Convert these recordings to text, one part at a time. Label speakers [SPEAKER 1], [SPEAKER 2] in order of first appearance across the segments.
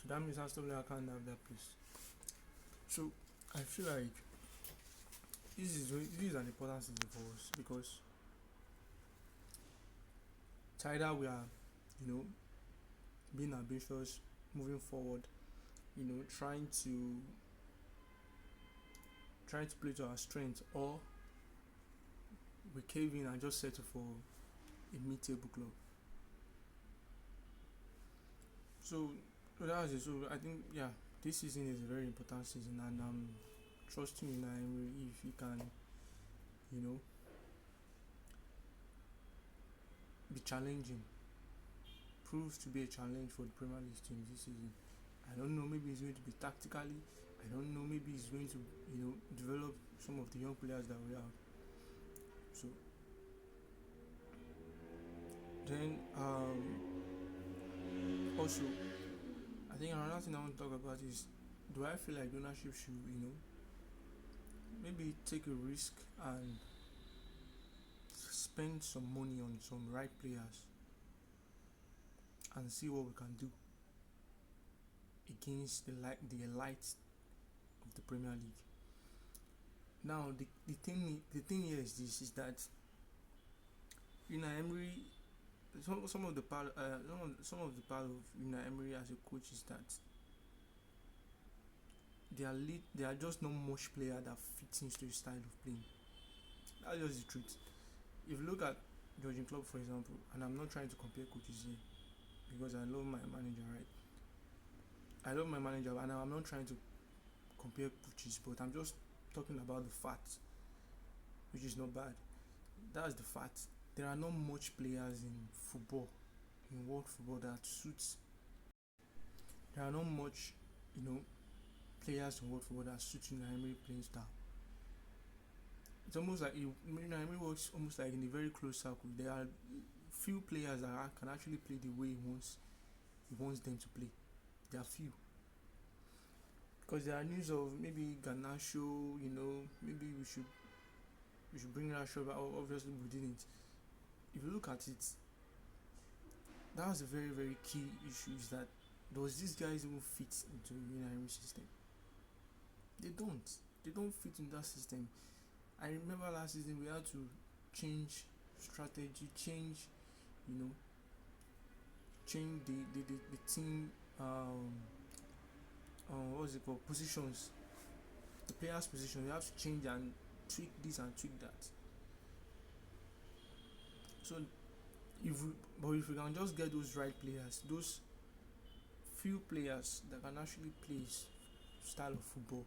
[SPEAKER 1] that means Aston Villa can't have that place. So I feel like this is an important season for us because it's either we are, you know, being ambitious, moving forward, trying to play to our strength, or we cave in and just settle for a mid-table club. So that's it. So I think this season is a very important season, and I'm trusting in Emery if he can, you know, be challenging, proves to be a challenge for the Premier League team this season. I don't know, maybe he's going to be tactically. I don't know, maybe he's going to, develop some of the young players that we have. So then, also, I think another thing I want to talk about is, do I feel like ownership should, maybe take a risk and spend some money on some right players and see what we can do against the elite of the Premier League. Now the thing here is this, is that Emery, some of the part of Emery as a coach is that they are just not much player that fits into his style of playing. That's just the truth. If you look at Jurgen Klopp, for example, and I'm not trying to compare coaches here because I love my manager, right? I love my manager, and I'm not trying to compare coaches, but I'm just talking about the facts, which is not bad. That's the fact. There are not much players in football, in world football, that suits. There are not much, players in world football that suits Emery playing style. It's almost like Emery works almost like in a very close circle. There are few players that can actually play the way he wants them to play. There are few. Because there are news of maybe Garnacho, maybe we should bring Garnacho, but obviously we didn't. If you look at it, that was a very very key issue. Is that does these guys even fit into Emery system? They don't. They don't fit in that system. I remember last season we had to change strategy, you know, change the team. What's it called? Positions. The players' position. We have to change and tweak this and tweak that. So if we can just get those right players, those few players that can actually play style of football,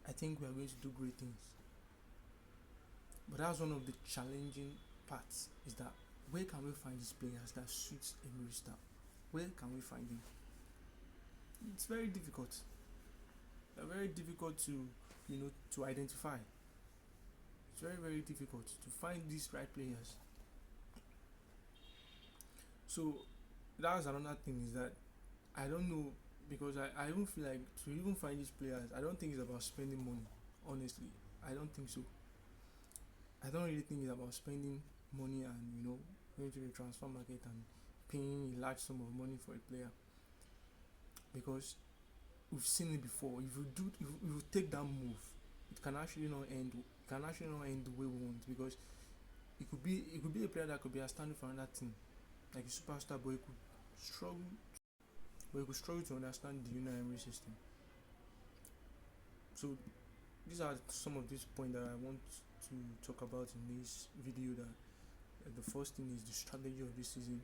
[SPEAKER 1] I think we are going to do great things. But that's one of the challenging parts, is that where can we find these players that suits Emery style? Where can we find them? It's very difficult. They're very difficult to identify. It's very very difficult to find these right players. So that's another thing, is that I don't know, because I even feel like to even find these players, I don't think it's about spending money. Honestly, I don't think so. I don't really think it's about spending money and going to the transfer market and paying a large sum of money for a player, because we've seen it before. If you take that move, it can actually not end. It can actually not end the way we want, because it could be a player that could be outstanding for another team, like a superstar, but struggle he could struggle to understand the Emery system. So these are some of these points that I want to talk about in this video. That the first thing is the strategy of this season.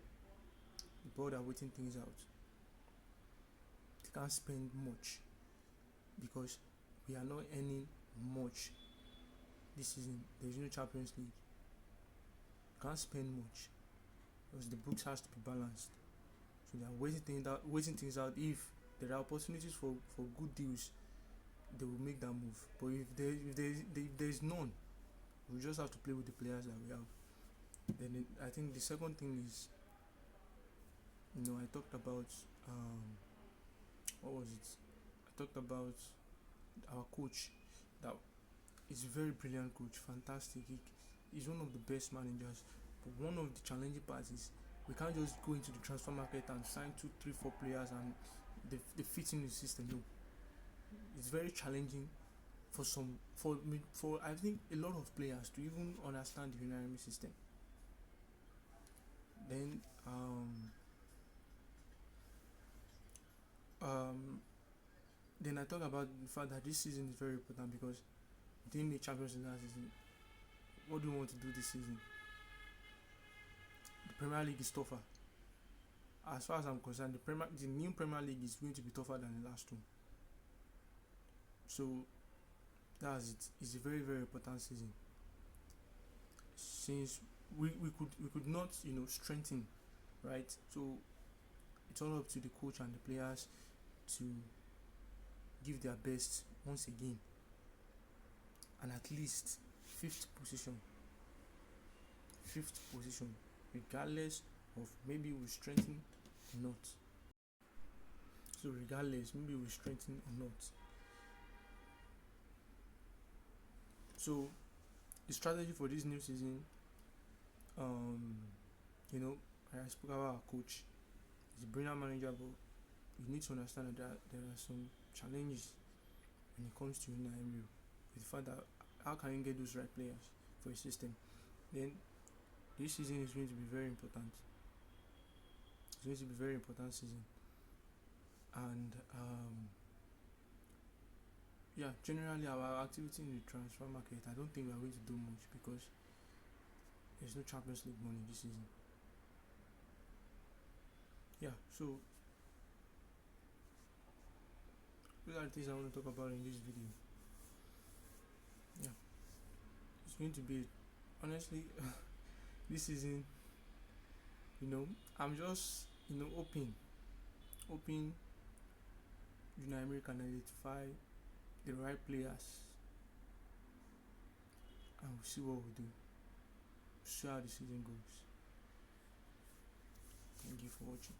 [SPEAKER 1] The board are waiting things out. They can't spend much because we are not earning much this season. There is no Champions League. Can't spend much because the books has to be balanced. So they are waiting things out. If there are opportunities for good deals, they will make that move. But if there is none, we just have to play with the players that we have. Then I think the second thing is, I talked about what was it? I talked about our coach. That is a very brilliant coach, fantastic. He's one of the best managers. But one of the challenging parts is we can't just go into the transfer market and sign 2, 3, 4 players and they fit in the system. No, it's very challenging for some for me for I think a lot of players to even understand the Unanimous system. Then um then I talk about the fact that this season is very important because we didn't make champions in last season. What do we want to do this season? The Premier League is tougher. As far as I'm concerned, the new Premier League is going to be tougher than the last two. So that's it. It's a very very important season. Since we could not strengthen, right? So it's all up to the coach and the players to give their best once again, and at least fifth position, fifth position, regardless of maybe we strengthen or not. So regardless, maybe we strengthen or not. So the strategy for this new season, um, you know, I spoke about our coach. He's a brilliant manager, but you need to understand that there are some challenges when it comes to Emery, with the fact that how can you get those right players for a system. Then this season is going to be very important. It's going to be a very important season, and yeah, generally our activity in the transfer market, I don't think we are going to do much because there's no Champions League money this season. Yeah, so those are the things I want to talk about in this video. Yeah, it's going to be honestly this season. I'm just hoping United can identify the right players, and we'll see what we do. See how the season goes. Thank you for watching.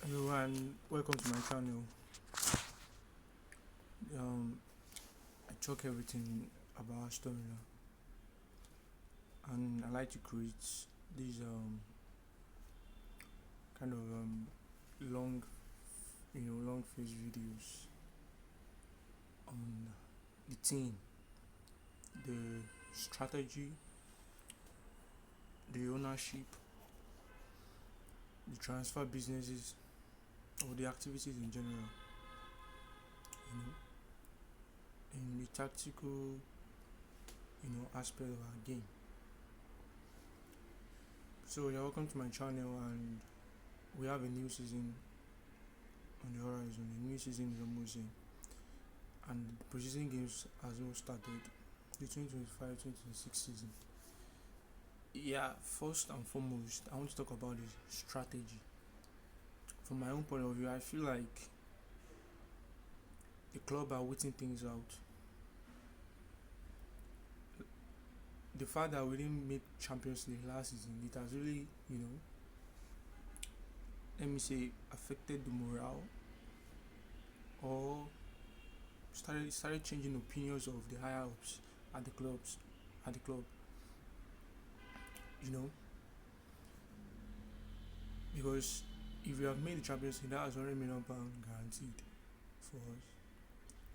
[SPEAKER 1] Hello and welcome to my channel. I talk everything about Aston Villa, and I like to create these kind of long long face videos on the team, the strategy, the ownership, the transfer businesses, or the activities in general, in the tactical aspect of our game. So you're welcome to my channel, and we have a new season on the horizon. The new season is almost in, and the preseason games has not started. The 2025-2026 season. Yeah, first and foremost, I want to talk about the strategy. From my own point of view, I feel like the club are waiting things out. The fact that we didn't make Champions League last season, it has really, let me say, affected the morale, or started changing opinions of the higher ups at the club. Because if we have made the Champions League, that is £100 million guaranteed for us.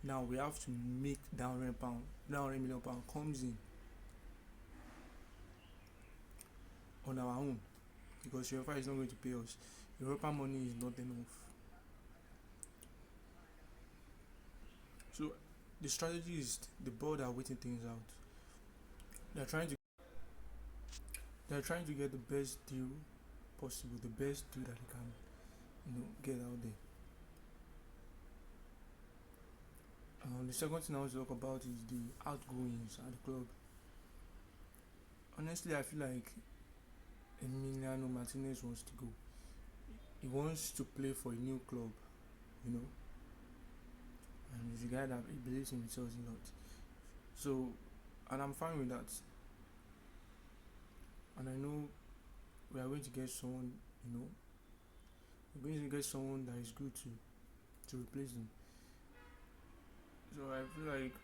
[SPEAKER 1] Now we have to make that £100 million comes in on our own, because UEFA is not going to pay us. Europa money is not enough. So the strategy is the board are waiting things out. They're trying to get the best deal possible, the best deal that they can get out there. The second thing I want to talk about is the outgoings at the club. Honestly, I feel like Emiliano Martinez wants to go. He wants to play for a new club, and he's a guy that he believes in himself a lot. So, and I'm fine with that. And I know we are going to get someone, we're going to get someone that is good to replace him. So I feel like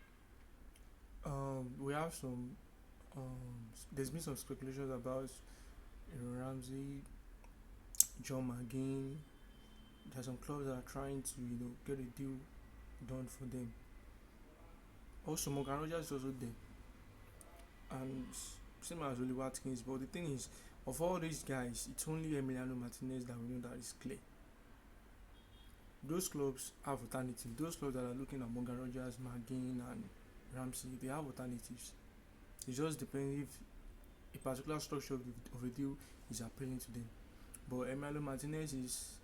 [SPEAKER 1] we have some there's been some speculations about Ramsey, John McGinn. There's some clubs that are trying to get a deal done for them. Also, Morgan Rogers is also there, and same as Oli Watkins. But the thing is, of all these guys, it's only Emiliano Martinez that we know that is clear. Those clubs have alternatives. Those clubs that are looking at Morgan Rogers, McGinn, and Ramsey, they have alternatives. It just depends if a particular structure of a deal is appealing to them. But Emiliano Martinez is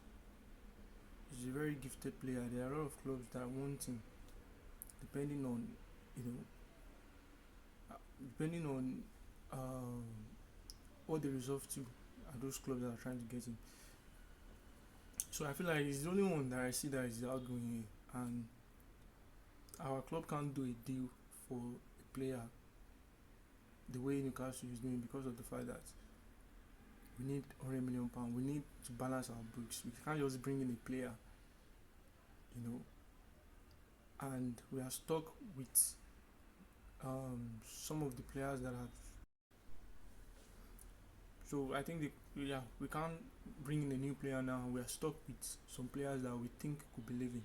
[SPEAKER 1] a very gifted player. There are a lot of clubs that want him, depending on you know depending on what they resolve to are those clubs that are trying to get him. So I feel like he's the only one that I see that is outgoing here, and our club can't do a deal for a player the way Newcastle is doing because of the fact that we need £100 million. We need to balance our books. We can't just bring in a player, and we are stuck with some of the players that have. So I think we can't bring in a new player now. We are stuck with some players that we think could be leaving.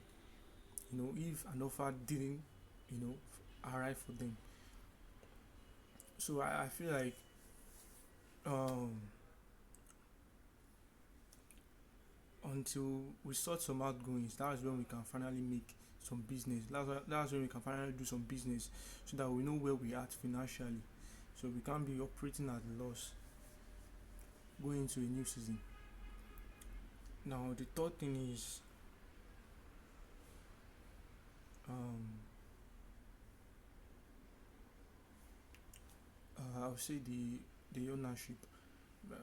[SPEAKER 1] If an offer didn't, arrive for them. So I feel like until we sort some outgoings, that's when we can finally make some business. That's when we can finally do some business, so that we know where we are at financially. So we can't be operating at a loss going into a new season. Now the third thing is I would say the ownership.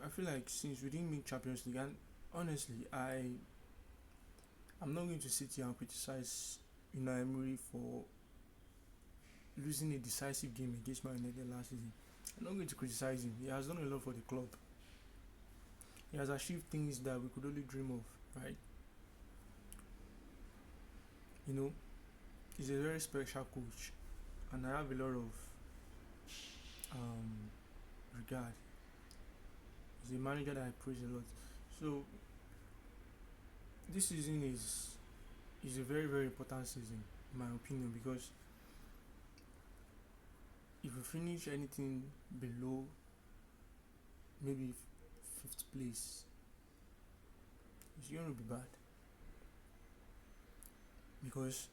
[SPEAKER 1] I feel like since we didn't make Champions League, and honestly, I'm not going to sit here and criticize Unai Emery for losing a decisive game against Man United last season. I'm not going to criticize him. He has done a lot for the club. He has achieved things that we could only dream of, right? He's a very special coach, and I have a lot of regard. He's a manager that I praise a lot. So this season is a very, very important season in my opinion, because if we finish anything below maybe fifth place, it's going to be bad. Because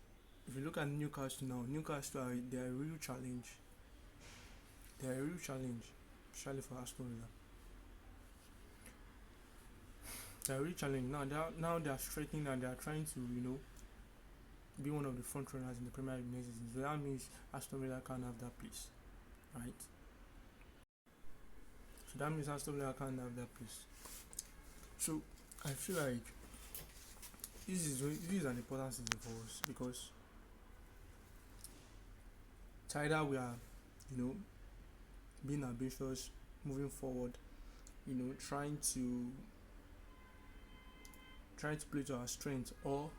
[SPEAKER 1] if you look at Newcastle now, they are a real challenge. They are a real challenge, especially for Aston Villa. They are a real challenge now. They are striking and they are trying to be one of the front runners in the Premier League next season. So that means Aston Villa can't have that place, right? So that means Aston Villa can't have that place. So I feel like this is an important season for us, because it's either we are, being ambitious, moving forward, trying to play to our strength, or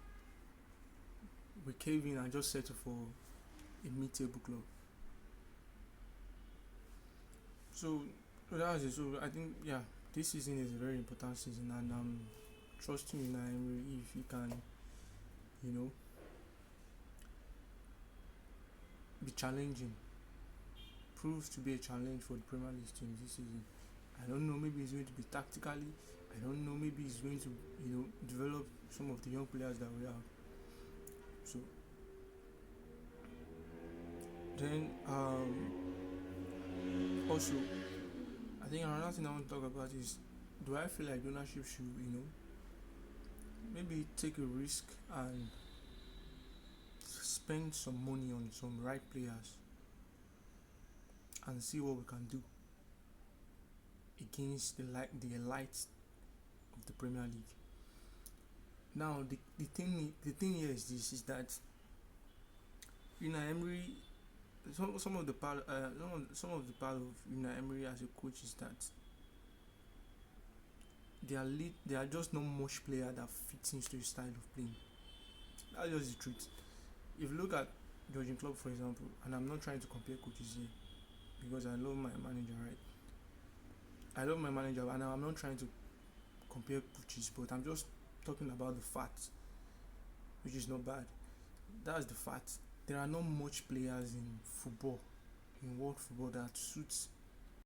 [SPEAKER 1] we cave in and just settle for a mid-table club. So that's it. So I think this season is a very important season, and I'm trusting in Emery if he can, be challenging, proves to be a challenge for the Premier League team this season. I don't know, maybe it's going to be tactically. I don't know, maybe he's going to develop some of the young players that we have. So then also I think another thing I want to talk about is, do I feel like ownership should maybe take a risk and spend some money on some right players and see what we can do against the elite of the Premier League. Now the thing here is that Unai Emery, some of the part of Unai Emery as a coach is that they are just not much player that fits into his style of playing. That's just the truth. If you look at Jurgen Klopp, for example, and I'm not trying to compare coaches here because I love my manager, right? I love my manager, and I'm not trying to compare coaches, but I'm just talking about the facts, which is not bad. That's the fact. There are not much players in football, in world football, that suits